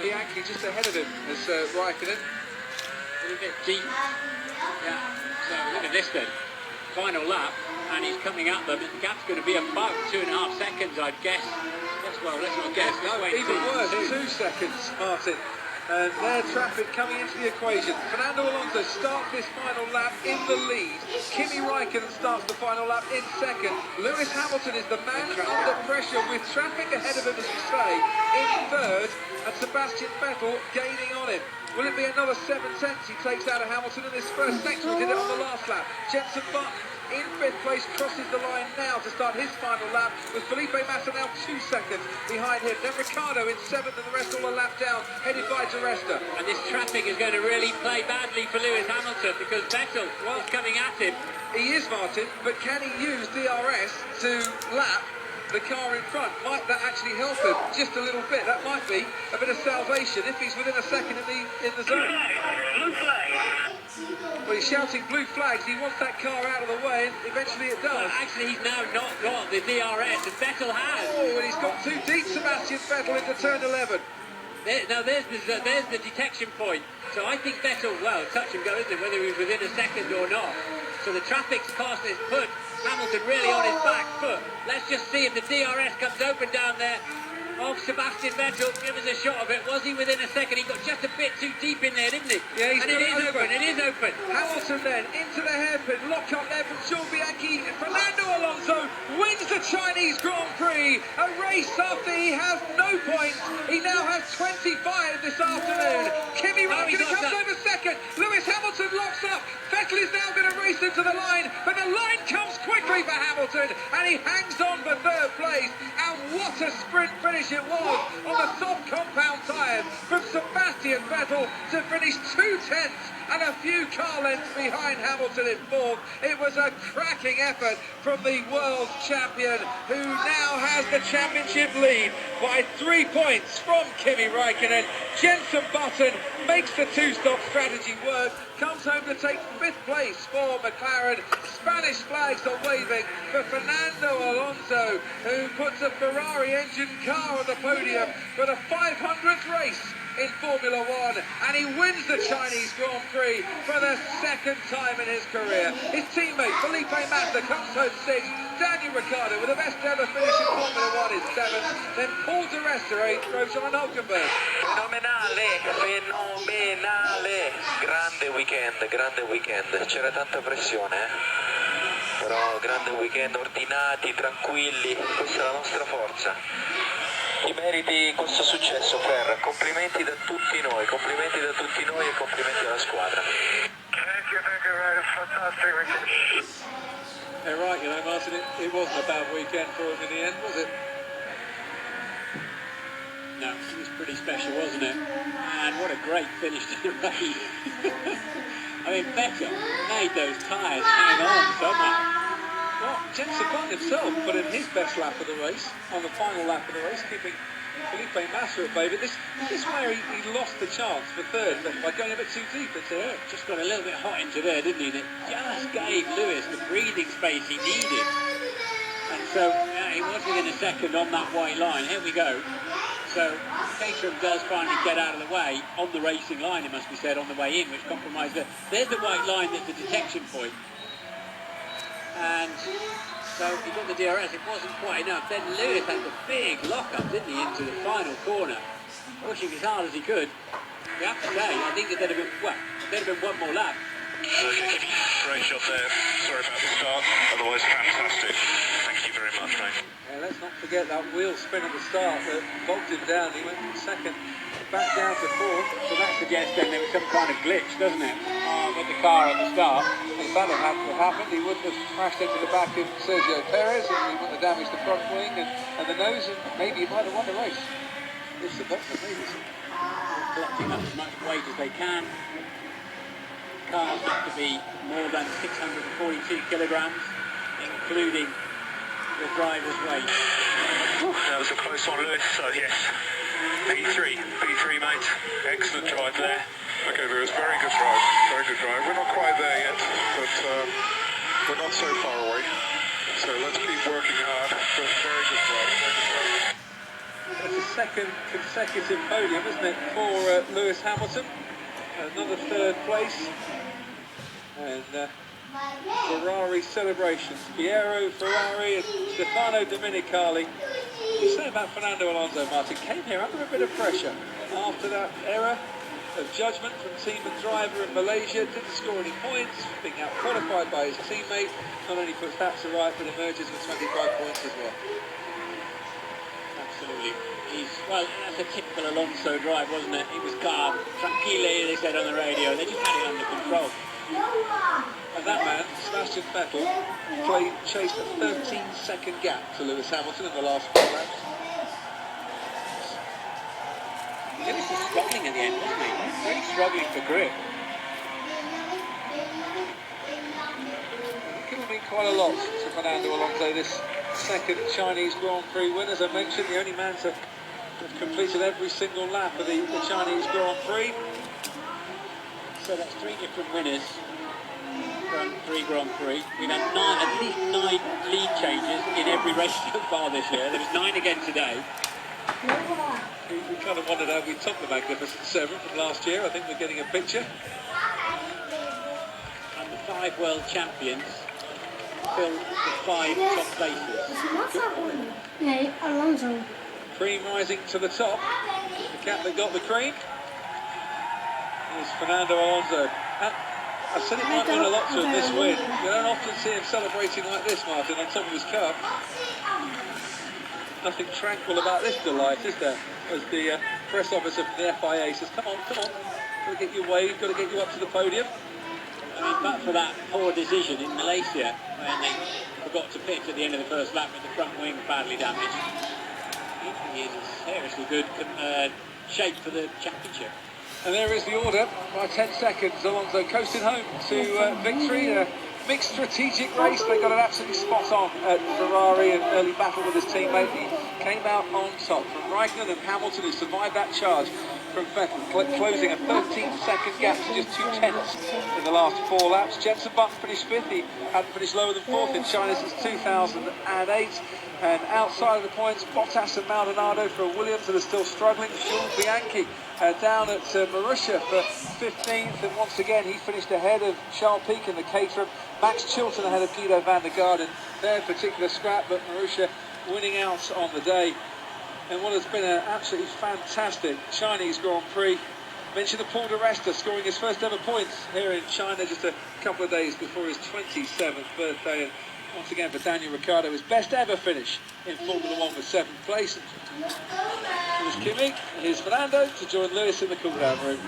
he actually just ahead of him as Räikkönen. A little bit deep. Yeah. So look at this then. Final lap, and he's coming at them. The gap's going to be about 2.5 seconds, I'd guess. Well, let's not guess. No, even worse, 2 seconds, Martin. And their traffic coming into the equation. Fernando Alonso starts this final lap in the lead. Kimi Räikkönen starts the final lap in second. Lewis Hamilton is the man under pressure with traffic ahead of him, as you say, in third. And Sebastian Vettel gaining on him. Will it be another 7 tenths he takes out of Hamilton in this first section? We did it on the last lap. Jenson Button in 5th place crosses the line now to start his final lap, with Felipe Massa now 2 seconds behind him. Then Ricciardo in 7th and the rest all a lap down, headed by Di Resta. And this traffic is going to really play badly for Lewis Hamilton, because Vettel is coming at him. He is, Martin, but can he use DRS to lap the car in front? Might that actually help him just a little bit? That might be a bit of salvation if he's within a second in the zone. Blue flag. Well, he's shouting blue flags. He wants that car out of the way, and eventually it does. Well, actually, he's now not got the DRS, and Vettel has. Oh, and he's got too deep, Sebastian Vettel, into turn 11. There's the detection point. So I think Vettel, well, touch and go, isn't it, whether he's within a second or not. So the traffic's cost has put Hamilton really on his back foot. Let's just see if the DRS comes open down there. Oh, Sebastian Vettel, give us a shot of it. Was he within a second? He got just a bit too deep in there, didn't he? Yeah, and it is open. It is open. Hamilton then into the hairpin. Lock up there from Jules Bianchi. Fernando Alonso wins the Chinese Grand Prix. A race after he has no points. He now has 25 this afternoon. Kimi Räikkönen comes over second. Lewis Hamilton locks up. Vettel is now going to race into the line, but the line comes quickly for Hamilton, and he hangs on for 3rd place. And what a sprint finish it was on the soft compound tyres from Sebastian Vettel to finish 2 tenths and a few car lengths behind Hamilton in 4th. It was a cracking effort from the world champion, who now has the championship lead by 3 points from Kimi Räikkönen. Jenson Button makes the 2-stop strategy work, comes home to take 5th place for McLaren. Spanish flags are waving for Fernando Alonso, who puts a Ferrari engine car on the podium for the 500th race in Formula 1, and he wins the Chinese Grand Prix for the 2nd time in his career. His teammate Felipe Massa comes home 6th. Daniel Ricciardo, with the best ever finish in Formula 1, is 7th. Then Paul Di Resta 8th, Grosjean and Hulkenberg. Fenomenale, grande weekend, c'era tanta pressione, però grande weekend, ordinati, tranquilli, questa è la nostra forza. I meriti questo successo, Fer, complimenti da tutti noi e complimenti alla squadra. Thank you very fantastic. Yeah, right, you know, Martin, it wasn't a bad weekend for him in the end, was it? No, it was pretty special, wasn't it? And what a great finish to the race. I mean, Vettel made those tyres hang on somehow. Well, Jenson Button himself put in his best lap of the race, on the final lap of the race, keeping Felipe Massa at bay. But this is where he lost the chance for 3rd by going a bit too deep into it. Just got a little bit hot into there, didn't he? And it just gave Lewis the breathing space he needed. And so, yeah, he was within a second on that white line. Here we go. So, Caterham does finally get out of the way, on the racing line, it must be said, on the way in, which compromised it. There's the white line, that's the detection point. And so he got the DRS, it wasn't quite enough. Then Lewis had the big lock-up, didn't he, into the final corner, pushing as hard as he could. You have to say, I think there'd have been one more lap. Great job there. Sorry about the start, otherwise fantastic. Thank you very much, mate. Yeah, let's not forget that wheel spin at the start that bogged him down. He went from 2nd back down to 4th. So that suggests then there was some kind of glitch, doesn't it, with the car at the start. If that had happened, he wouldn't have crashed into the back of Sergio Perez, and he wouldn't have damaged the front wing and the nose, and maybe he might have won the race. It's the bottom, maybe. Collecting up as much weight as they can. Cars have to be more than 642 kilograms, including the driver's weight. That was a close one, Lewis, so yes. P3, mate. Excellent drive there. Okay, Lewis, very good drive. We're not quite there yet, but we're not so far away. So let's keep working hard. But very good drive. It's a second consecutive podium, isn't it, for Lewis Hamilton? Another third place. And Ferrari celebrations. Piero Ferrari and Stefano Domenicali. You say about Fernando Alonso, Martin, came here under a bit of pressure after that error of judgment from team and driver in Malaysia, didn't score any points, being out-qualified by his teammate, not only puts that to right, but emerges with 25 points as well. Absolutely. Well, that's a typical Alonso drive, wasn't it? He was calm, tranquille, they said on the radio, they just had it under control. And that man, Sebastian Vettel, chased a 13-second gap to Lewis Hamilton in the last 4 laps. Lewis was struggling at the end, wasn't he? Really struggling for grip. It could have been quite a lot to Fernando Alonso, this second Chinese Grand Prix win. As I mentioned, the only man to have completed every single lap of the Chinese Grand Prix. So that's 3 different winners. 3 Grand Prix. We've had at least 9 lead changes in every race so far this year. There was 9 again today. We kind of wondered how we topped the Magnificent 7 from last year. I think we're getting a picture. And the 5 world champions filled the 5 top places. Yeah, Alonso. Cream rising to the top. The cat that got the cream is Fernando Alonso. I said it might mean a lot to him, this win. You don't often see him celebrating like this, Martin, on top of his car. Nothing tranquil about this delight, is there? As the press officer from the FIA says, come on, got to get you away, got to get you up to the podium. I mean, but for that poor decision in Malaysia, when they forgot to pit at the end of the first lap with the front wing badly damaged, he is in seriously good shape for the championship. And there is the order by 10 seconds. Alonso coasting home to victory. A mixed strategic race. They got it absolutely spot on at Ferrari, an early battle with his teammate. He came out on top from Räikkönen and Hamilton, who survived that charge from Vettel, closing a 13-second gap to just 2/10 in the last 4 laps. Jenson Button finished 5th. He hadn't finished lower than 4th in China since 2008. And outside of the points, Bottas and Maldonado for Williams that are still struggling. Jules Bianchi down at Marussia for 15th, and once again he finished ahead of Charles Pic in the Caterham. Max Chilton ahead of Guido van der Garde in their particular scrap, but Marussia winning out on the day. And what has been an absolutely fantastic Chinese Grand Prix. Mention the Paul di Resta scoring his first ever points here in China just a couple of days before his 27th birthday. And once again for Daniel Ricciardo, his best ever finish in Formula 1 with 7th place. Here's Kimi, and here's Fernando to join Lewis in the cool-down room.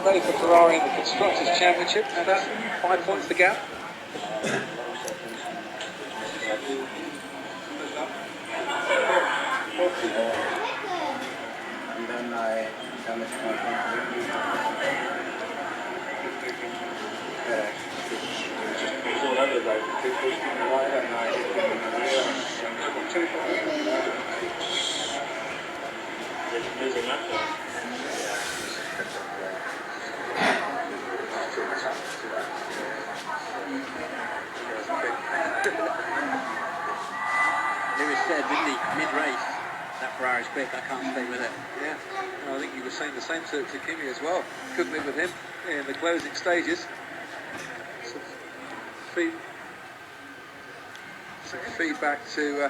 Ready for Ferrari in the Constructors' Championship, and that's 5 points the gap. Lewis said, didn't he, mid-race, that Ferrari's quick, I can't stay with it. Yeah, well, I think he was saying the same to Kimi as well. Couldn't live with him in the closing stages. Some feedback to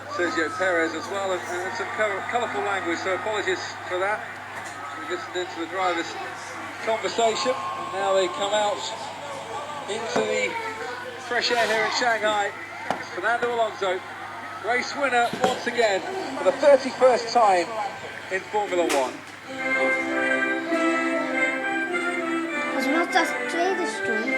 Sergio Perez as well, and some colourful language, so apologies for that. We listened into the drivers' conversation, and now they come out into the fresh air here in Shanghai. Fernando Alonso, race winner once again for the 31st time in Formula 1. was das tweede stond.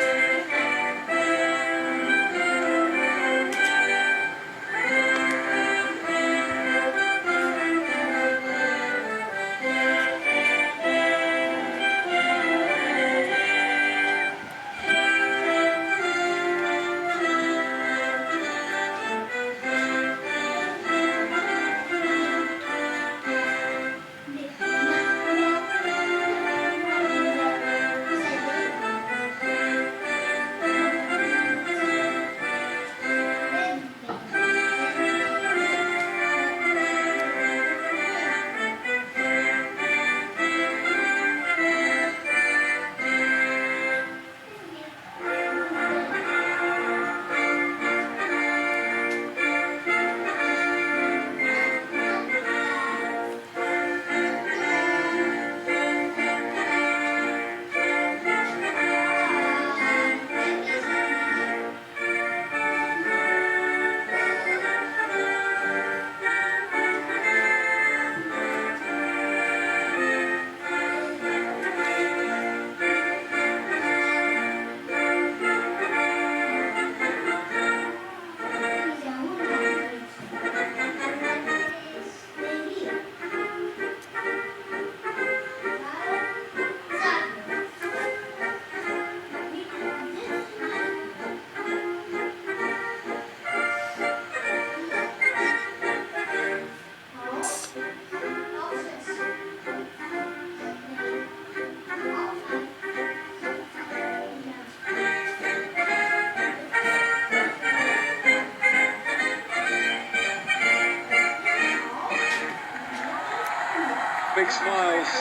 Big smiles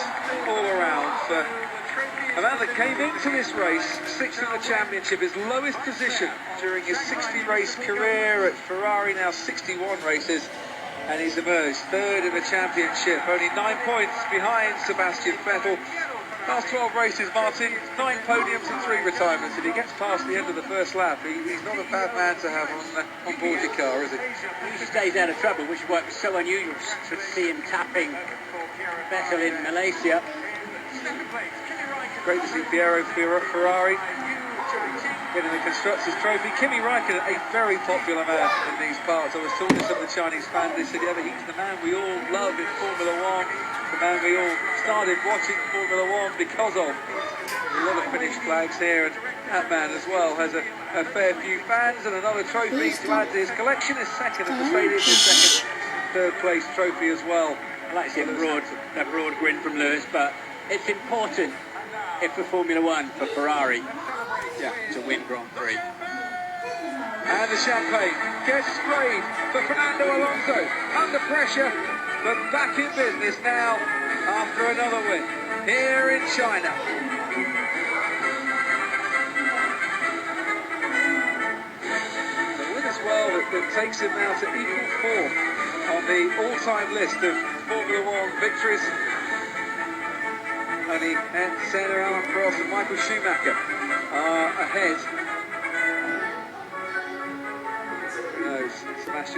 all around for a man that came into this race 6th in the championship, his lowest position during his 60-race career at Ferrari, now 61 races, and he's emerged 3rd in the championship, only 9 points behind Sebastian Vettel. Last 12 races, Martin, 9 podiums and 3 retirements. If he gets past the end of the first lap, he's not a bad man to have on board your car, is he? He stays out of trouble, which is what was so unusual to see him tapping Vettel in Malaysia. Great to see Piero Ferrari getting the Constructors' Trophy. Kimi Räikkönen, a very popular man in these parts. I was talking to some of the Chinese fans. They said, yeah, he's the man we all love in Formula One, the man we all started watching Formula One because of. A lot of Finnish flags here, and that man as well has a fair few fans and another trophy to add to his collection. His second at the stadium, his second third place trophy as well. I like to see a broad grin from Lewis, but it's important if for Formula One, for Ferrari, to win Grand Prix. And the champagne gets sprayed for Fernando Alonso, under pressure, but back in business now after another win here in China. The win as well that takes him now to equal 4th on the all-time list of Formula One victories. Only Senna, Alan Prost and Michael Schumacher are ahead. Who knows? Sebastian